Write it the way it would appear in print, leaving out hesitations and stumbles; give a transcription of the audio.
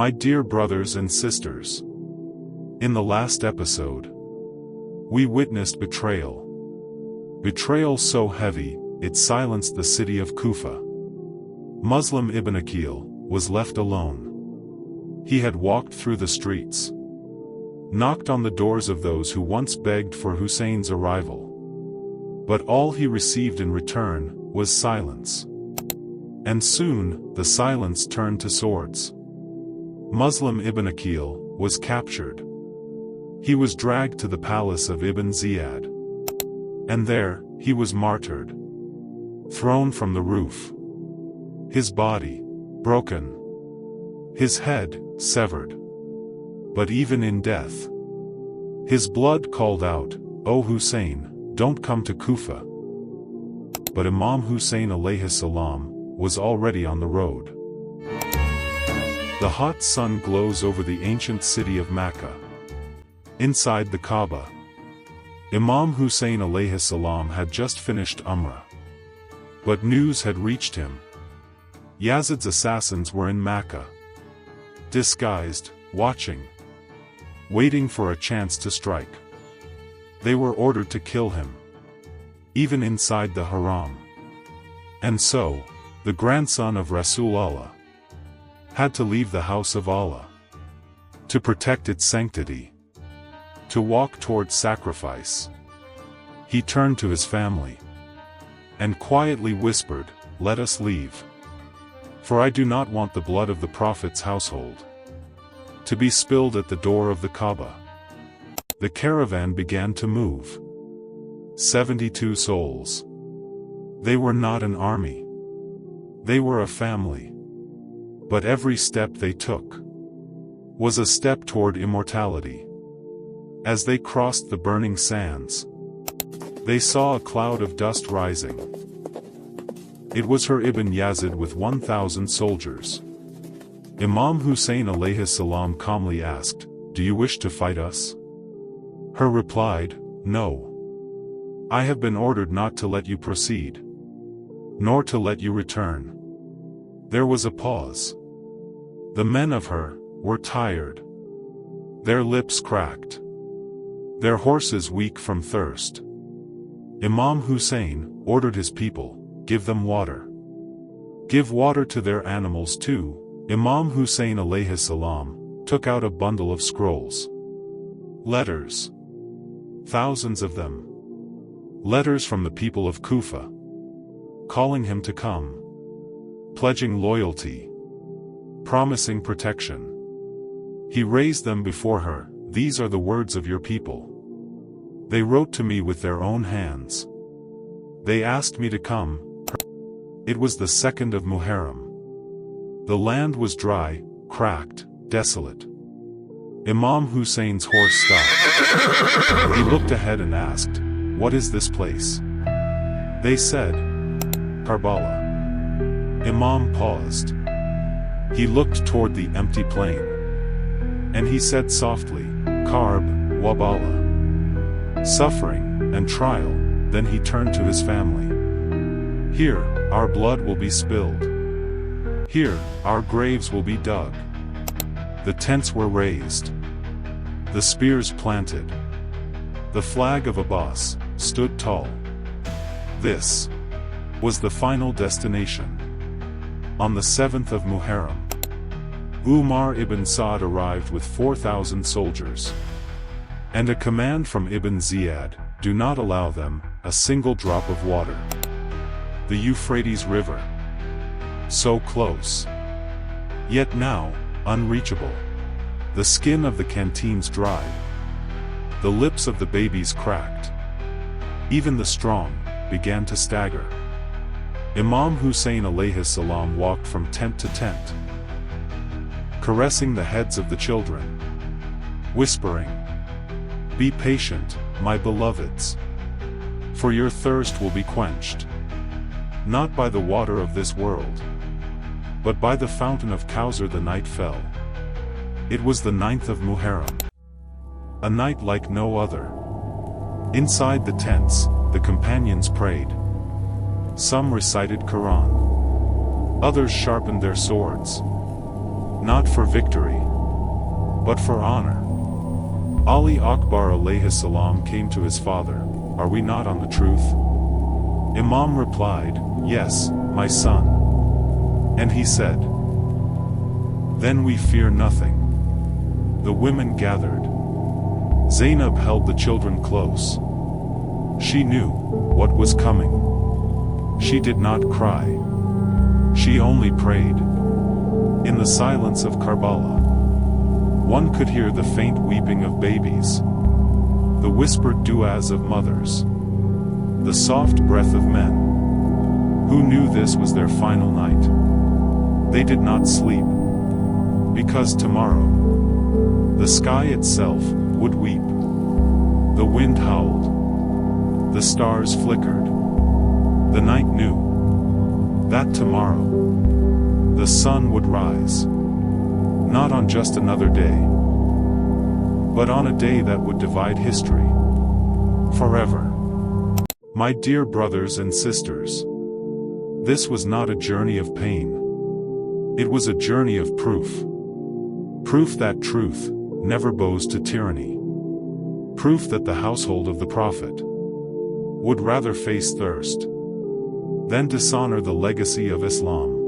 My dear brothers and sisters, in the last episode, we witnessed betrayal. Betrayal so heavy, it silenced the city of Kufa. Muslim Ibn Aqeel was left alone. He had walked through the streets, knocked on the doors of those who once begged for Hussein's arrival. But all he received in return was silence. And soon, the silence turned to swords. Muslim Ibn Aqeel was captured. He was dragged to the palace of Ibn Ziyad. And there, he was martyred. Thrown from the roof. His body, broken. His head, severed. But even in death, his blood called out, "O Hussein, don't come to Kufa." But Imam Hussain alayhis salam was already on the road. The hot sun glows over the ancient city of Makkah. Inside the Kaaba, Imam Hussain alayhis salam had just finished Umrah. But news had reached him. Yazid's assassins were in Makkah. Disguised, watching. Waiting for a chance to strike. They were ordered to kill him. Even inside the Haram. And so, the grandson of Rasulullah had to leave the house of Allah to protect its sanctity, to walk towards sacrifice. He turned to his family and quietly whispered, "Let us leave. For I do not want the blood of the Prophet's household to be spilled at the door of the Kaaba." The caravan began to move. 72 souls. They were not an army. They were a family. But every step they took was a step toward immortality. As they crossed the burning sands, they saw a cloud of dust rising. It was her Ibn Yazid with 1,000 soldiers. Imam Hussain alayhis salam calmly asked, "Do you wish to fight us?" Her replied, "No. I have been ordered not to let you proceed, nor to let you return." There was a pause. The men of her were tired. Their lips cracked. Their horses weak from thirst. Imam Hussain ordered his people, "Give them water. Give water to their animals too." Imam Hussain alayhis salam took out a bundle of scrolls. Letters. Thousands of them. Letters from the people of Kufa, calling him to come, pledging loyalty, promising protection. He raised them before her. "These are the words of your people. They wrote to me with their own hands. They asked me to come." It was the 2nd of Muharram. The land was dry, cracked, desolate. Imam Hussein's horse stopped. He looked ahead and asked, "What is this place?" They said, "Karbala." Imam paused. He looked toward the empty plain. And he said softly, "Karb, Wabala." Suffering, and trial. Then he turned to his family. "Here, our blood will be spilled. Here, our graves will be dug." The tents were raised. The spears planted. The flag of Abbas stood tall. This was the final destination. On the 7th of Muharram, Umar ibn Sa'd arrived with 4,000 soldiers. And a command from Ibn Ziyad, "Do not allow them a single drop of water." The Euphrates River. So close. Yet now, unreachable. The skin of the canteens dried. The lips of the babies cracked. Even the strong began to stagger. Imam Hussain alayhis salam walked from tent to tent, caressing the heads of the children, whispering, "Be patient, my beloveds. For your thirst will be quenched. Not by the water of this world, but by the fountain of Kawthar." The night fell. It was the 9th of Muharram. A night like no other. Inside the tents, the companions prayed. Some recited Qur'an. Others sharpened their swords. not for victory, but for honor. Ali Akbar alayhis salam came to his father, "Are we not on the truth?" Imam replied, "Yes, my son." And he said, "Then we fear nothing." The women gathered. Zainab held the children close. She knew what was coming. She did not cry. She only prayed. In the silence of Karbala, one could hear the faint weeping of babies, the whispered du'as of mothers, the soft breath of men, who knew this was their final night. They did not sleep, because tomorrow, the sky itself would weep. The wind howled. The stars flickered. The night knew that tomorrow, the sun would rise. Not on just another day, but on a day that would divide history forever. My dear brothers and sisters, this was not a journey of pain. It was a journey of proof. Proof that truth never bows to tyranny. Proof that the household of the Prophet would rather face thirst than dishonor the legacy of Islam.